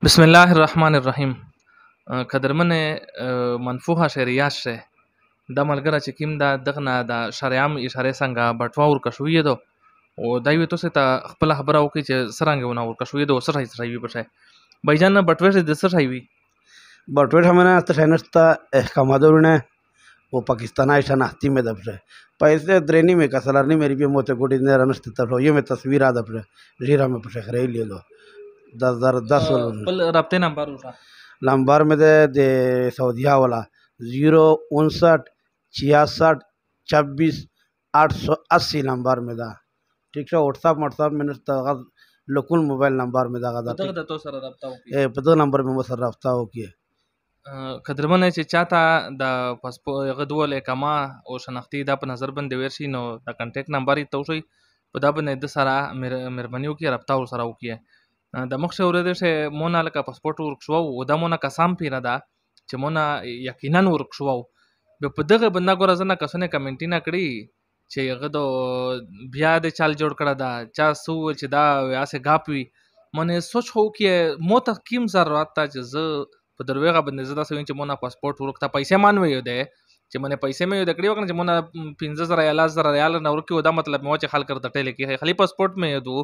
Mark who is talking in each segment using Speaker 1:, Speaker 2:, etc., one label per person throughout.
Speaker 1: بسم الله الرحمن الرحیم. قدرمن منفوخه شریعت شه د ملګری چې کیم دا دغه نه د شریعم اشاره څنګه بټوا ورکه شوې ده او دا یو تاسو ته خپل خبره وکړي چې سرنګ ونه ورکه شوې ده او سره یې وي بشه بایجان بټوې د سره وي
Speaker 2: بټوې همنا تشنستا احکامادونه वो पाकिस्तान शनाख्ती में दब से पैसे द्रेनी में कसलारनी मेरी भी मोते कोटी ने रनस्ट तब ये में तस्वीर आदब से जीरा में पुछे खरे ले लो 10
Speaker 1: पल रब्ते
Speaker 2: नंबर में दे सऊदिया वाला 0596626 नंबर में दा ठीक है व्हाट्सएप में लोकल मोबाइल नंबर में दा
Speaker 1: तो सर रब्ता हो
Speaker 2: ए पता नंबर में वो सर रब्ता हो किए
Speaker 1: قدرمن چې چاته د پاسپورت غدول کما او شناختی دا په نظر باندې ورشي نو د کانټیکټ نمبر یې توشي په دا باندې د سره مهرباني وکړي رابطه ور سره وکړي د مخ شوره د شه مونږه لکه پاسپورت ورک شو او د مونږه قسم پیره ده چې مونږه یقینا ورک شو په دغه بندا ګور ځنه کسونه کمنټ نه کړی چې غدو بیا د چال جوړ کړه دا چا سو چې دا واسه غاپوي منه سوچ هو کې مو ته کیم ضرورت ته چې ز په دروغه باندې زدا سوین چې مونږه پاسپورت ورکتا پیسې مانوي ده چې مونږه پیسې مې د کړی وکړ چې مونږه 15000 یا 10000 ریال نه ورکو دا مطلب مو چې خال کړ ټټه لیکي خالي پاسپورت مې دو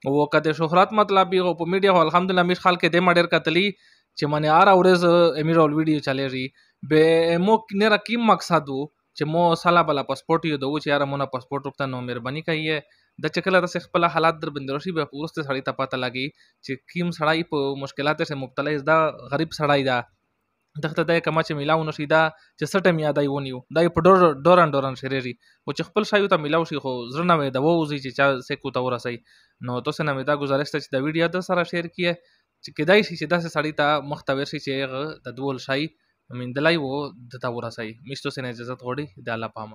Speaker 1: او کده شهرت مطلب یو په میډیا الحمدلله مش خال کې د مډر کتلی چې مونږه ار اورز امیرول ویډیو چلےږي به مو نه رقم مقصد چې مو سالا بلا پاسپورت یو دو چې یار مونږه پاسپورت وکړه نو مهرباني کوي د چکله د خپل حالات در بندرشي به پورسته سړی ته پته لګي چې کیم سړی په مشکلاتو سره مبتلا دا غریب سړی دا دغه د کما چې ملاو نشي دا چې سټم یادای ونیو دا په ډوران شریری او چې خپل شایو ته ملاو شي خو زرنه مې د ووزي چې چا سکو ته ورسي نو تاسو نه مې دا گزارش ته چې د ویډیو د سره شیر کیه چې کدای شي چې دا سړی ته مختبر شي چې د دول شای من دلای وو د تا ورسي مشتو سینه اجازه غوړي د الله پامه